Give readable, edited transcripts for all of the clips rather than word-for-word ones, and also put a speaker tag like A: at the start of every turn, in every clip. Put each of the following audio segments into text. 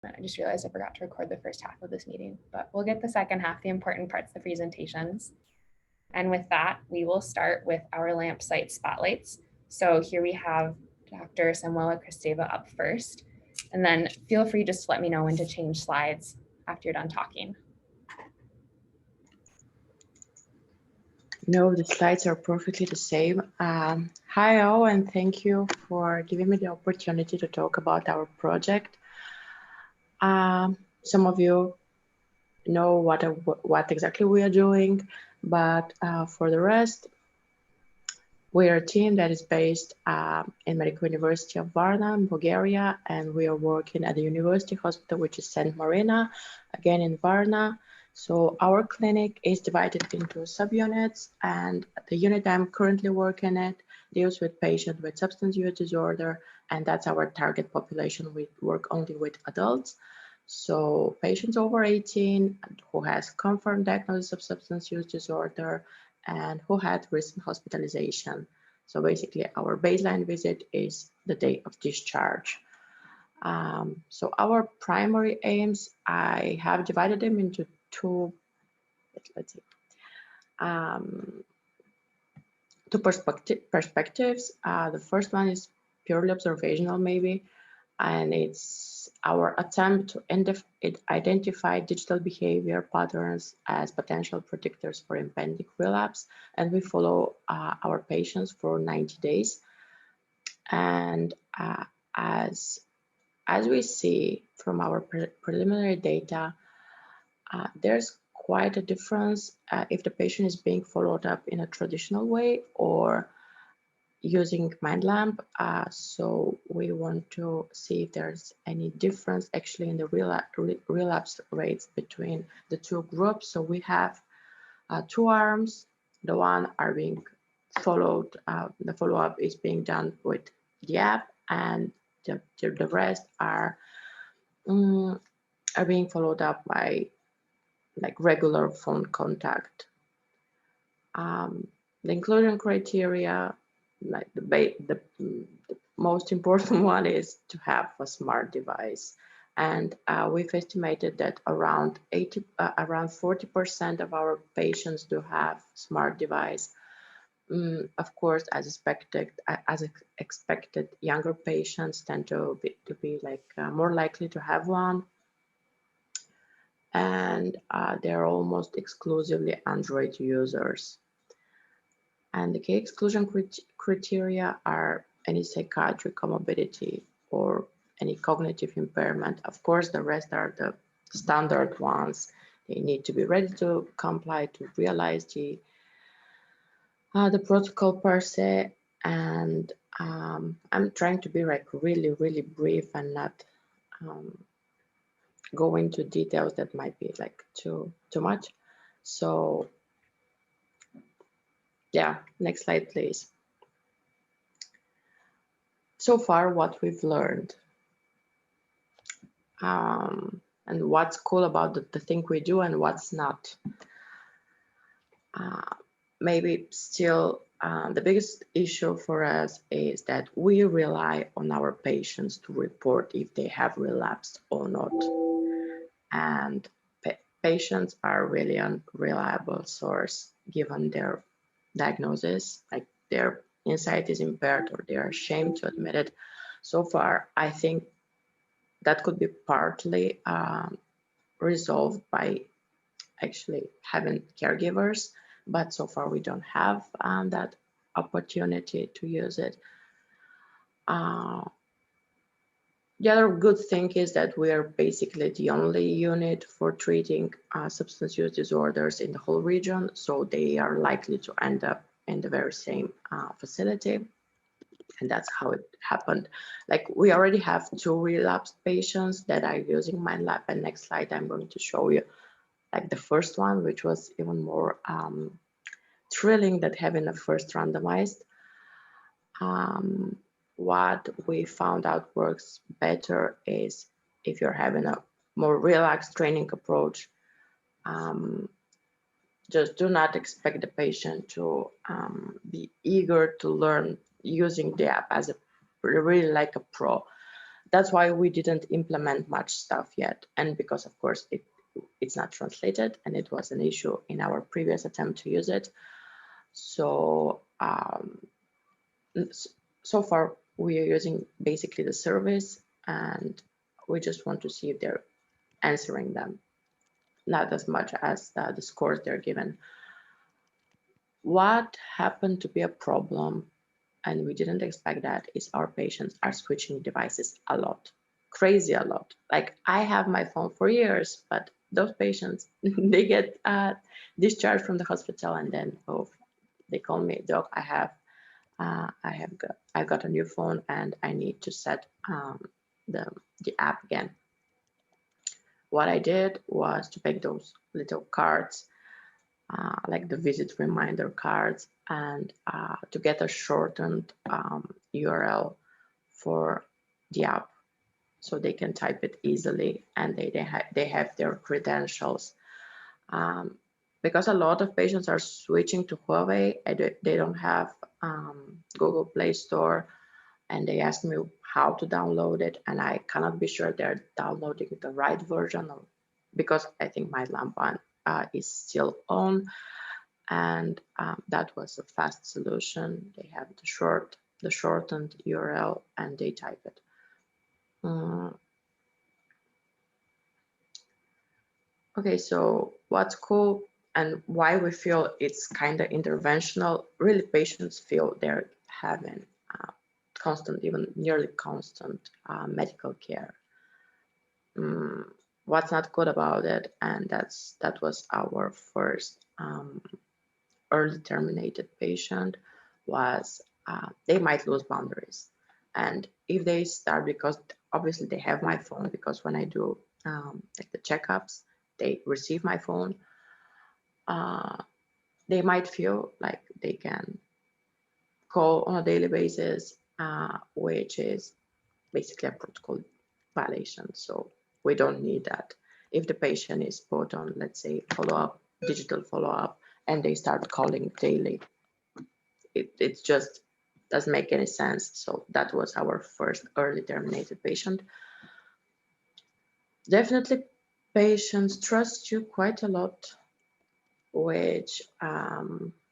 A: I just realized I forgot to record the first half of this meeting, but we'll get the second half, the important parts, the presentations. And with that, we will start with our LAMP site spotlights. So here we have Dr. Samuela Kristeva up first, and then feel free just to let me know when to change slides after you're done talking.
B: No, the slides are perfectly the same. Hi all, and thank you for giving me the opportunity to talk about our project. Some of you know what exactly we are doing, but for the rest, we are a team that is based in Medical University of Varna, Bulgaria, and we are working at the University Hospital, which is St. Marina, again in Varna. So our clinic is divided into subunits, and the unit I'm currently working at deals with patients with substance use disorder, and that's our target population. We work only with adults. So patients over 18 who has confirmed diagnosis of substance use disorder and who had recent hospitalization. So basically our baseline visit is the day of discharge. So our primary aims, I have divided them into two, two perspectives. The first one is purely observational maybe, and it's our attempt to identify digital behavior patterns as potential predictors for impending relapse. And we follow our patients for 90 days. And as we see from our preliminary data, there's quite a difference if the patient is being followed up in a traditional way or using MindLamp. So we want to see if there's any difference actually in the relapse rates between the two groups. So we have two arms. The one are being followed, the follow-up is being done with the app, and the rest are being followed up by like regular phone contact. The inclusion criteria, like the most important one is to have a smart device, and we've estimated that around 40% of our patients do have smart device. Of course, as expected, younger patients tend to be like more likely to have one, and they're almost exclusively Android users. And the key exclusion criteria are any psychiatric comorbidity or any cognitive impairment. Of course, the rest are the standard ones. They need to be ready to comply, to realize the protocol per se. And I'm trying to be like really brief and not go into details that might be like too much. So yeah, next slide, please. So far, what we've learned and what's cool about the thing we do and what's not. Maybe still the biggest issue for us is that we rely on our patients to report if they have relapsed or not. And patients are really an unreliable source given their diagnosis, like their insight is impaired or they're ashamed to admit it. So far, I think that could be partly resolved by actually having caregivers, but so far we don't have that opportunity to use it. The other good thing is that we are basically the only unit for treating substance use disorders in the whole region, so they are likely to end up in the very same facility. And that's how it happened. Like we already have 2 relapsed patients that are using MindLab, and next slide I'm going to show you like the first one, which was even more thrilling than having a first randomized. What we found out works better is if you're having a more relaxed training approach, just do not expect the patient to be eager to learn using the app as a really like a pro. That's why we didn't implement much stuff yet. And because of course it's not translated, and it was an issue in our previous attempt to use it. So so far we are using basically the service, and we just want to see if they're answering them, not as much as the scores they're given. What happened to be a problem, and we didn't expect that, is our patients are switching devices a lot, crazy a lot. Like, I have my phone for years, but those patients, they get discharged from the hospital, and then they call me, doc, I got a new phone and I need to set the app again. What I did was to take those little cards, like the visit reminder cards, and to get a shortened URL for the app, so they can type it easily, and they have their credentials. Because a lot of patients are switching to Huawei, they don't have Google Play Store, and they ask me how to download it, and I cannot be sure they're downloading the right version, because I think my LAMP is still on, and that was a fast solution. They have the shortened URL, and they type it. Okay, so what's cool and why we feel it's kind of interventional, really patients feel they're having constant, even nearly constant medical care. What's not good about it, and that was our first early terminated patient, was they might lose boundaries. And if they start, because obviously they have my phone, because when I do like the checkups, they receive my phone, they might feel like they can call on a daily basis, which is basically a protocol violation. So we don't need that. If the patient is put on, let's say, follow-up, digital follow-up, and they start calling daily, it just doesn't make any sense. So that was our first early terminated patient. Definitely patients trust you quite a lot, which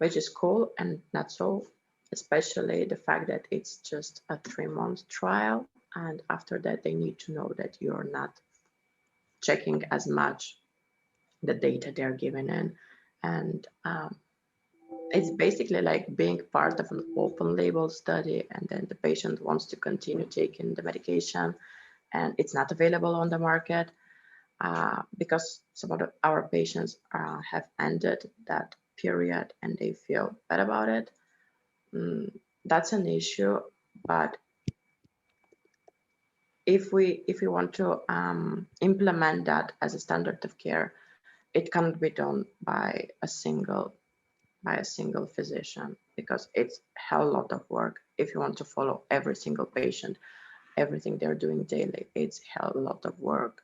B: is cool, and not so, especially the fact that it's just a 3-month trial, and after that they need to know that you're not checking as much the data they're given in. And it's basically like being part of an open label study, and then the patient wants to continue taking the medication and it's not available on the market, because some of our patients have ended that period and they feel bad about it. That's an issue, but if we want to implement that as a standard of care, it cannot be done by a single physician, because it's a hell lot of work. If you want to follow every single patient, everything they're doing daily, it's a hell lot of work.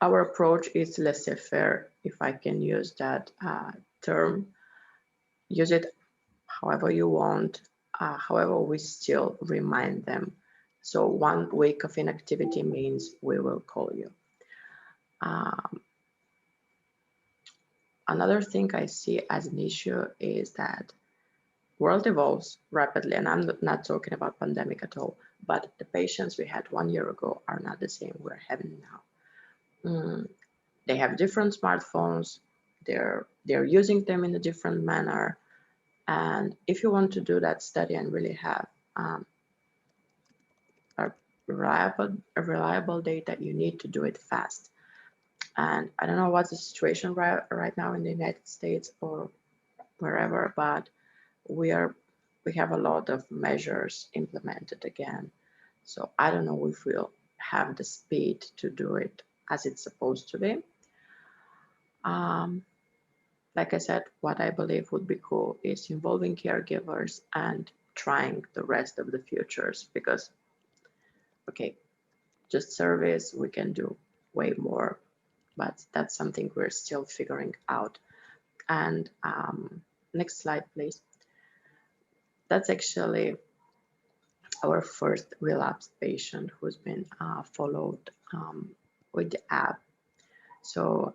B: Our approach is laissez-faire, if I can use that term. Use it however you want, however we still remind them. So 1 week of inactivity means we will call you. Another thing I see as an issue is that world evolves rapidly, and I'm not talking about pandemic at all, but the patients we had 1 year ago are not the same we're having now. They have different smartphones, they're using them in a different manner, and if you want to do that study and really have a reliable data, you need to do it fast. And I don't know what's the situation right now in the United States or wherever, but we have a lot of measures implemented again. So I don't know if we'll have the speed to do it as it's supposed to be. Like I said, what I believe would be cool is involving caregivers and trying the rest of the features, because, okay, just service, we can do way more, but that's something we're still figuring out. And next slide, please. That's actually our first relapsed patient who's been followed with the app. So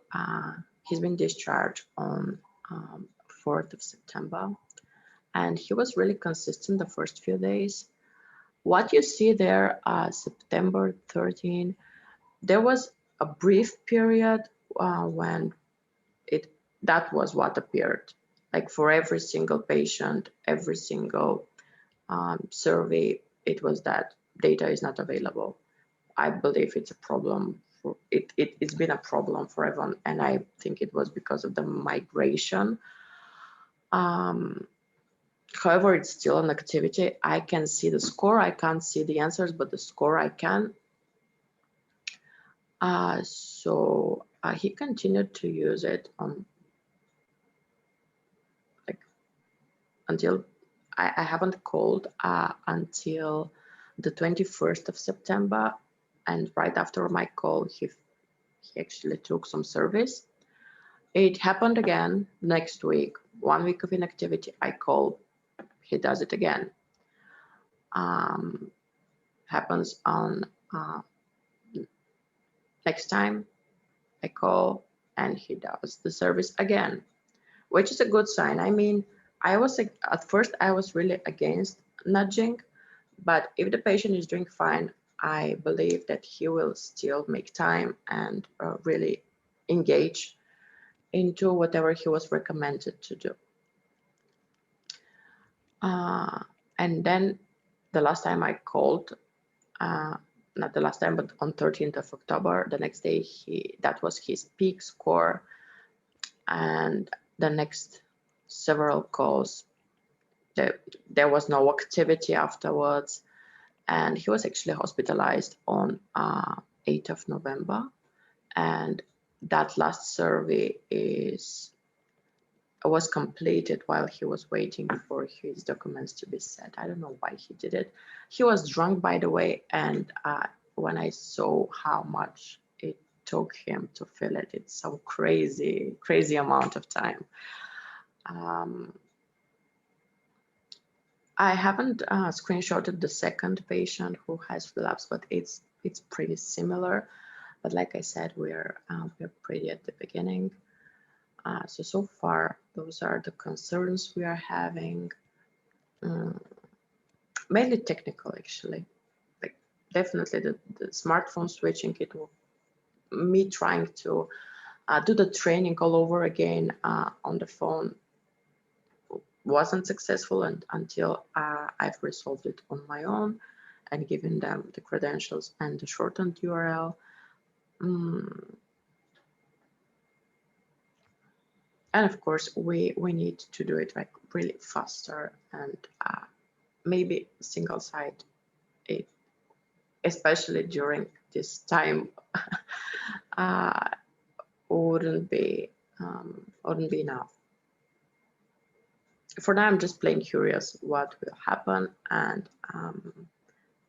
B: he's been discharged on 4th of September, and he was really consistent the first few days. What you see there, September 13, there was a brief period when that was what appeared. Like for every single patient, every single survey, it was that data is not available. I believe it's a problem. It's been a problem for everyone, and I think it was because of the migration. However, it's still an activity. I can see the score. I can't see the answers, but the score I can. So he continued to use it on until I haven't called until the 21st of September, and right after my call, he actually took some service. It happened again next week. 1 week of inactivity. I call, he does it again. Happens on next time I call, and he does the service again, which is a good sign. I mean, at first I was really against nudging, but if the patient is doing fine, I believe that he will still make time and really engage into whatever he was recommended to do. And then the last time I called, not the last time, but on 13th of October, the next day, that was his peak score. And the next several calls, there was no activity afterwards. And he was actually hospitalized on 8th of November. And that last survey was completed while he was waiting for his documents to be sent. I don't know why he did it. He was drunk, by the way, and when I saw how much it took him to fill it, it's some crazy amount of time. I haven't screenshotted the second patient who has relapsed, but it's pretty similar. But like I said, we're pretty at the beginning. So far, those are the concerns we are having. Mainly technical, actually. Like definitely the smartphone switching, me trying to do the training all over again on the phone wasn't successful until I've resolved it on my own and given them the credentials and the shortened URL. And of course, we need to do it like really faster and maybe single site, especially during this time, wouldn't be enough. For now, I'm just plain curious what will happen, and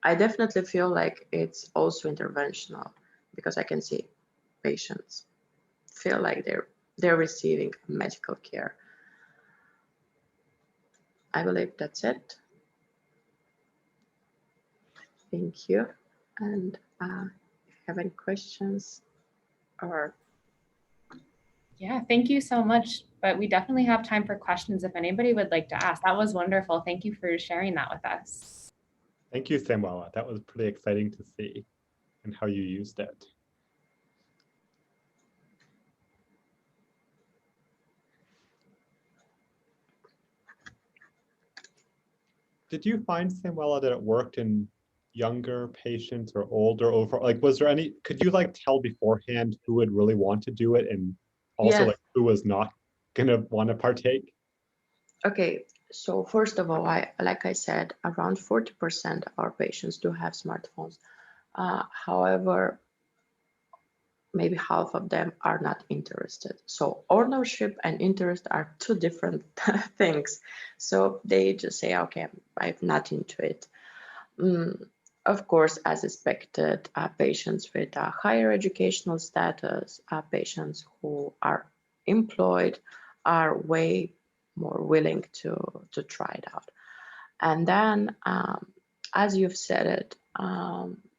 B: I definitely feel like it's also interventional because I can see patients feel like they're receiving medical care. I believe that's it. Thank you. And if you have any questions or...
A: Yeah, thank you so much. But we definitely have time for questions if anybody would like to ask. That was wonderful. Thank you for sharing that with us.
C: Thank you, Samuela. That was pretty exciting to see and how you used it. Did you find, Samuela, that it worked in younger patients or older over? Like, was there any, could you like tell beforehand who would really want to do it and also like who was not gonna want to partake?
B: Okay, so first of all, like I said, around 40% of our patients do have smartphones. However, maybe half of them are not interested. So ownership and interest are two different things. So they just say, okay, I'm not into it. Of course, as expected, patients with a higher educational status, patients who are employed are way more willing to try it out. And then as you've said it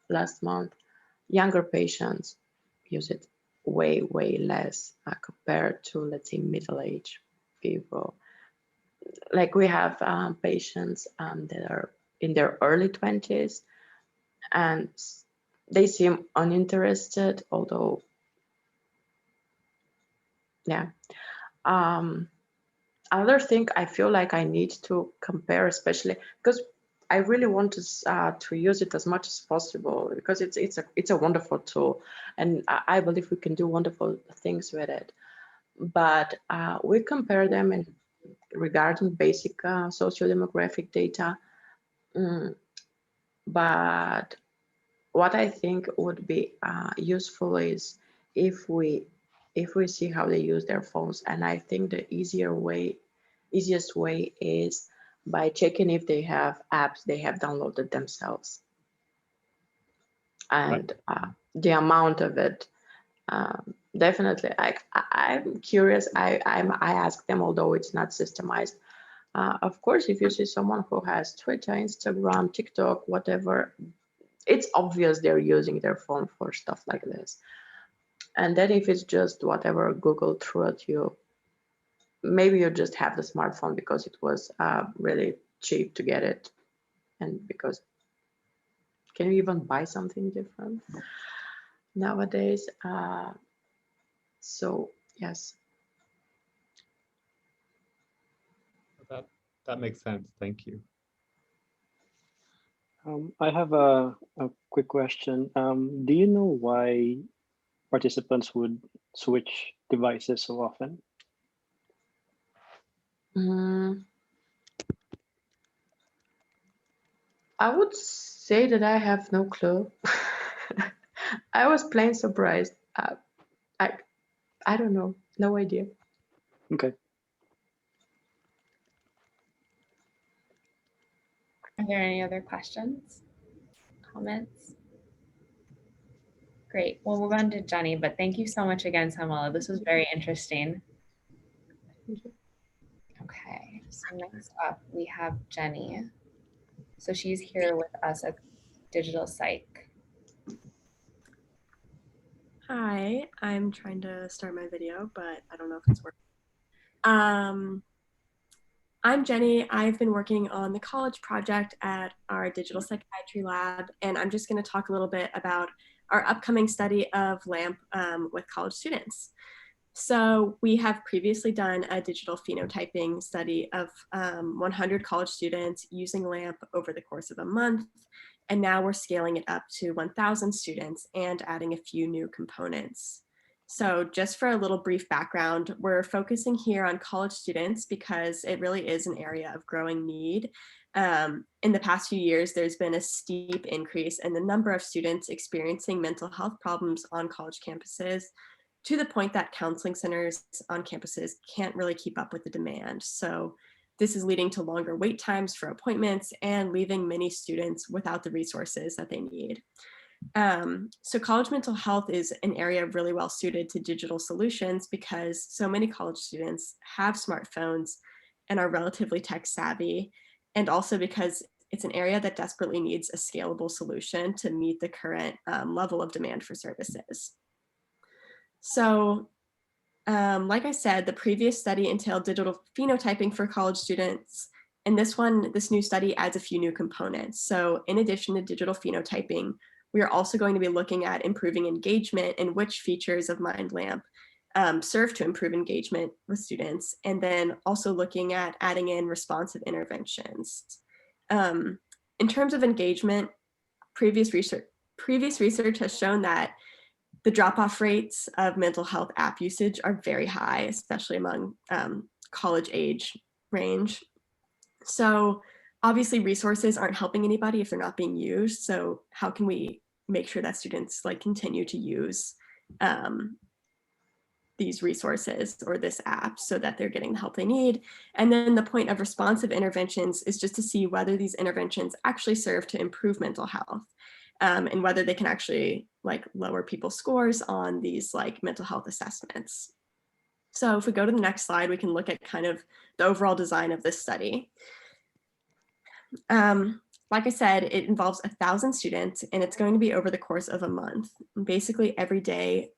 B: last month, younger patients use it way, way less compared to, let's say, middle-aged people. Like we have patients that are in their early 20s and they seem uninterested, although, yeah. Another thing I feel like I need to compare, especially because I really want to use it as much as possible, because it's a wonderful tool, and I believe we can do wonderful things with it. But we compare them in regarding basic socio-demographic data. But what I think would be useful is if we see how they use their phones, and I think the easiest way is by checking if they have apps they have downloaded themselves, and the amount of it. Definitely, I'm curious. I ask them, although it's not systemized. Of course, if you see someone who has Twitter, Instagram, TikTok, whatever, it's obvious they're using their phone for stuff like this. And then if it's just whatever Google threw at you, maybe you just have the smartphone because it was really cheap to get it, and because can you even buy something different nowadays? So yes.
C: That makes sense. Thank you.
D: I have a quick question. Do you know why participants would switch devices so often?
B: I would say that I have no clue. I was plain surprised. I don't know. No idea.
D: Okay.
A: Are there any other questions, comments? Great. We'll move on to Jenny, but thank you so much again, Samuela. This was very interesting. Okay, so next up we have Jenny. So she's here with us at Digital Psych.
E: Hi, I'm trying to start my video, but I don't know if it's working. I'm Jenny. I've been working on the college project at our digital psychiatry lab, and I'm just going to talk a little bit about our upcoming study of LAMP with college students. So we have previously done a digital phenotyping study of 100 college students using LAMP over the course of a month, and now we're scaling it up to 1,000 students and adding a few new components. So just for a little brief background, we're focusing here on college students because it really is an area of growing need. In the past few years, there's been a steep increase in the number of students experiencing mental health problems on college campuses, to the point that counseling centers on campuses can't really keep up with the demand. So this is leading to longer wait times for appointments and leaving many students without the resources that they need. So college mental health is an area really well suited to digital solutions because so many college students have smartphones and are relatively tech savvy, and also because it's an area that desperately needs a scalable solution to meet the current level of demand for services. So like I said, the previous study entailed digital phenotyping for college students, and this new study adds a few new components. So in addition to digital phenotyping, we are also going to be looking at improving engagement and which features of MindLamp serve to improve engagement with students, and then also looking at adding in responsive interventions. In terms of engagement, previous research has shown that the drop-off rates of mental health app usage are very high, especially among college age range. So obviously resources aren't helping anybody if they're not being used. So how can we make sure that students continue to use these resources or this app so that they're getting the help they need? And then the point of responsive interventions is just to see whether these interventions actually serve to improve mental health. And whether they can actually lower people's scores on these mental health assessments. So if we go to the next slide, we can look at kind of the overall design of this study. like I said, it involves 1,000 students, and it's going to be over the course of a month. Basically, every day,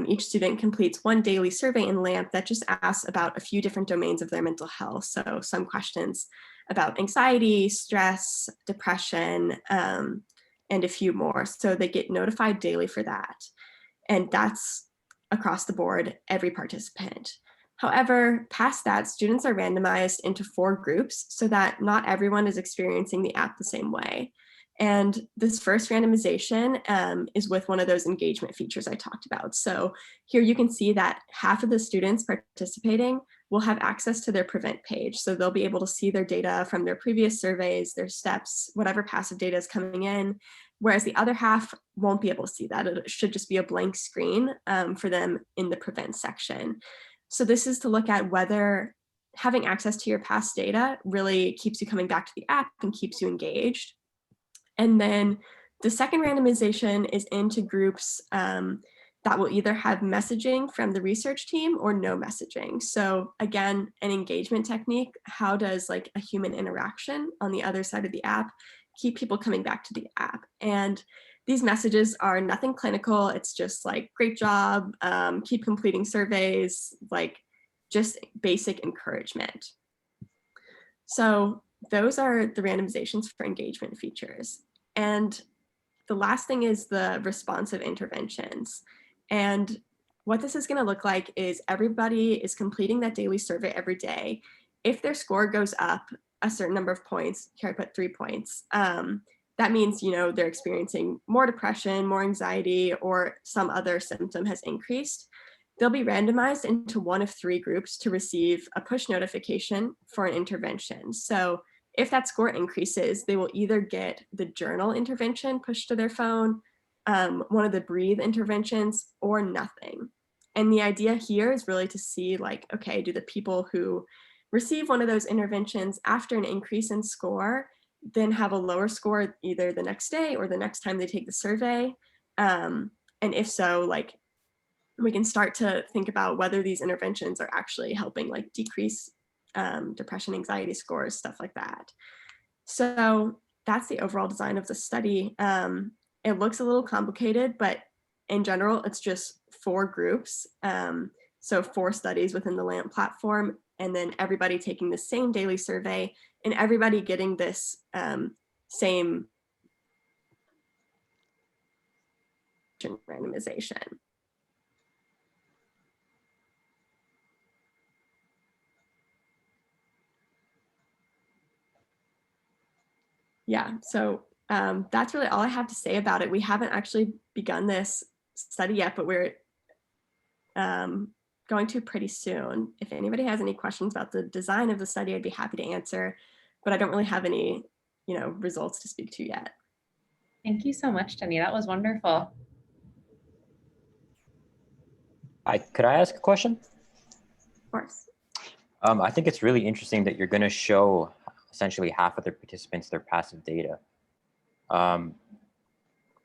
E: each student completes one daily survey in LAMP that just asks about a few different domains of their mental health. So some questions about anxiety, stress, depression, and a few more. So they get notified daily for that. And that's across the board, every participant. However, past that, students are randomized into 4 groups so that not everyone is experiencing the app the same way. And this first randomization is with one of those engagement features I talked about. So here you can see that half of the students participating will have access to their Prevent page. So they'll be able to see their data from their previous surveys, their steps, whatever passive data is coming in, whereas the other half won't be able to see that. It should just be a blank screen for them in the Prevent section. So this is to look at whether having access to your past data really keeps you coming back to the app and keeps you engaged. And then the second randomization is into groups that will either have messaging from the research team or no messaging. So again, an engagement technique. How does like a human interaction on the other side of the app keep people coming back to the app? And these messages are nothing clinical. It's just like, great job, keep completing surveys, like just basic encouragement. So those are the randomizations for engagement features. And the last thing is the responsive interventions. And what this is going to look like is everybody is completing that daily survey every day. If their score goes up a certain number of points, here I put 3 points, that means, you know, they're experiencing more depression, more anxiety, or some other symptom has increased. They'll be randomized into one of 3 groups to receive a push notification for an intervention. So if that score increases, they will either get the journal intervention pushed to their phone, one of the breathe interventions, or nothing. And the idea here is really to see like, okay, do the people who receive one of those interventions after an increase in score then have a lower score either the next day or the next time they take the survey? And if so, like, we can start to think about whether these interventions are actually helping like decrease depression, anxiety scores, stuff like that. So that's the overall design of the study. It looks a little complicated, but in general, it's just 4 groups. So 4 studies within the LAMP platform, and then everybody taking the same daily survey and everybody getting this same randomization. Yeah, so that's really all I have to say about it. We haven't actually begun this study yet, but we're going to pretty soon. If anybody has any questions about the design of the study, I'd be happy to answer, but I don't really have any, you know, results to speak to yet.
A: Thank you so much, Jenny. That was wonderful.
F: Could I ask a question?
E: Of course.
F: I think it's really interesting that you're going to show essentially half of the participants their passive data.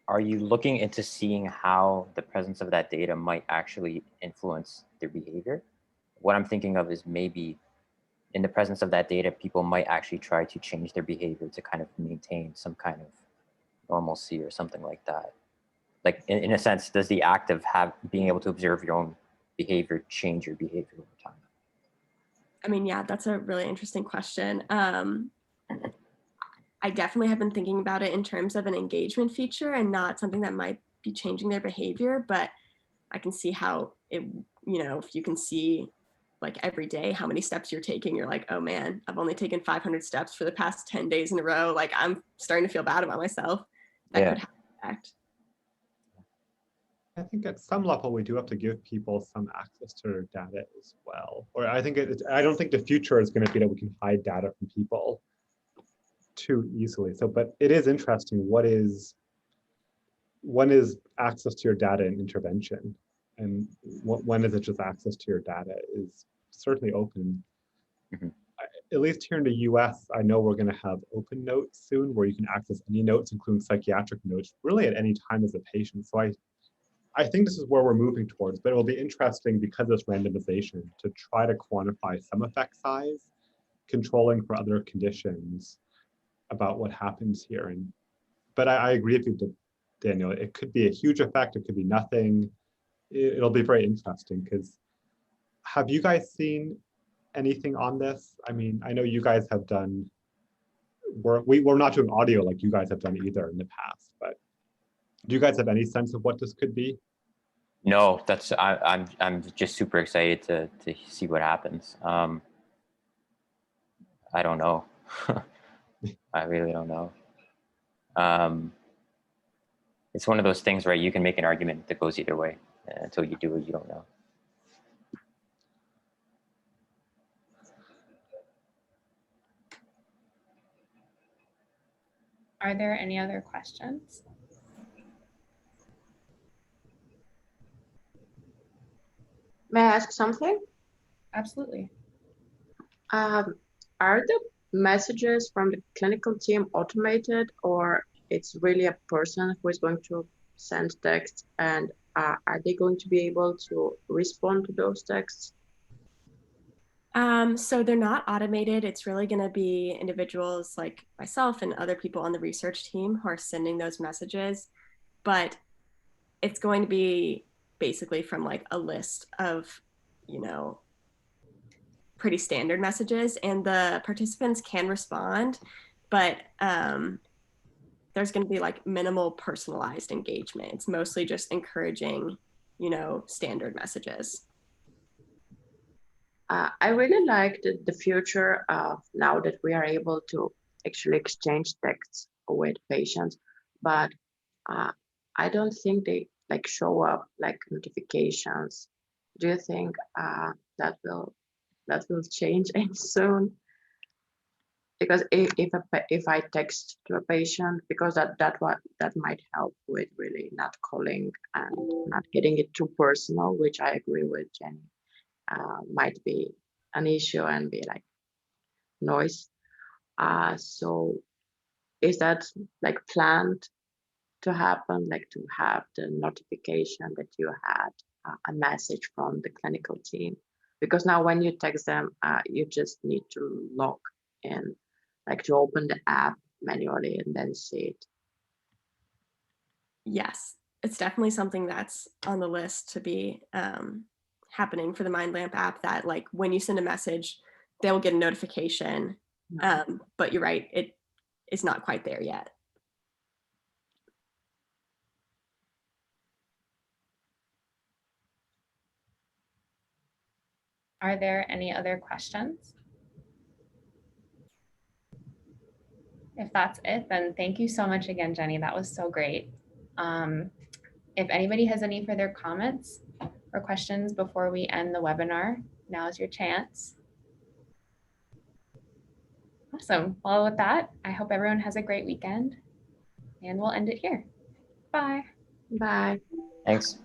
F: Are you looking into seeing how the presence of that data might actually influence their behavior? What I'm thinking of is maybe in the presence of that data, people might actually try to change their behavior to kind of maintain some kind of normalcy or something like that. Like in a sense, does the act of being able to observe your own behavior change your behavior over time?
E: I mean, yeah, that's a really interesting question. I definitely have been thinking about it in terms of an engagement feature and not something that might be changing their behavior, but I can see how it, you know, if you can see like every day how many steps you're taking, you're like, oh man, I've only taken 500 steps for the past 10 days in a row. Like I'm starting to feel bad about myself. That could have an effect.
C: I think at some level we do have to give people some access to their data as well. Or I think I don't think the future is going to be that we can hide data from people too easily. So, but it is interesting. When is access to your data an intervention, and when is it just access to your data is certainly open.
F: Mm-hmm.
C: At least here in the US, I know we're going to have open notes soon where you can access any notes, including psychiatric notes, really at any time as a patient. So I think this is where we're moving towards, but it will be interesting because of this randomization to try to quantify some effect size, controlling for other conditions, about what happens here. But I agree with you, Daniel. It could be a huge effect. It could be nothing. It'll be very interesting because have you guys seen anything on this? I mean, I know you guys have done we're not doing audio like you guys have done either in the past, but do you guys have any sense of what this could be?
F: No, I'm just super excited to see what happens. I don't know. I really don't know. It's one of those things where you can make an argument that goes either way. Until you do it, you don't know.
A: Are there any other questions?
B: May I ask something?
A: Absolutely.
B: Are the messages from the clinical team automated, or it's really a person who is going to send text, and are they going to be able to respond to those texts?
E: So they're not automated. It's really going to be individuals like myself and other people on the research team who are sending those messages, but it's going to be basically from like a list of, you know, pretty standard messages, and the participants can respond, but there's going to be like minimal personalized engagement. It's mostly just encouraging, you know, standard messages.
B: I really like the future of now that we are able to actually exchange texts with patients, but I don't think they like show up like notifications. Do you think that will change any soon? Because if I text to a patient, because that might help with really not calling and not getting it too personal, which I agree with Jenny. Might be an issue and be like noise. So is that like planned to happen, like to have the notification that you had a message from the clinical team? Because now when you text them, you just need to log in, like to open the app manually and then see it.
E: Yes, it's definitely something that's on the list to be happening for the MindLamp app, that like when you send a message, they'll get a notification. But you're right, it is not quite there yet.
A: Are there any other questions? If that's it, then thank you so much again, Jenny. That was so great. If anybody has any further comments or questions before we end the webinar, now is your chance. Awesome. Well, with that, I hope everyone has a great weekend, and we'll end it here. Bye.
B: Bye.
F: Thanks.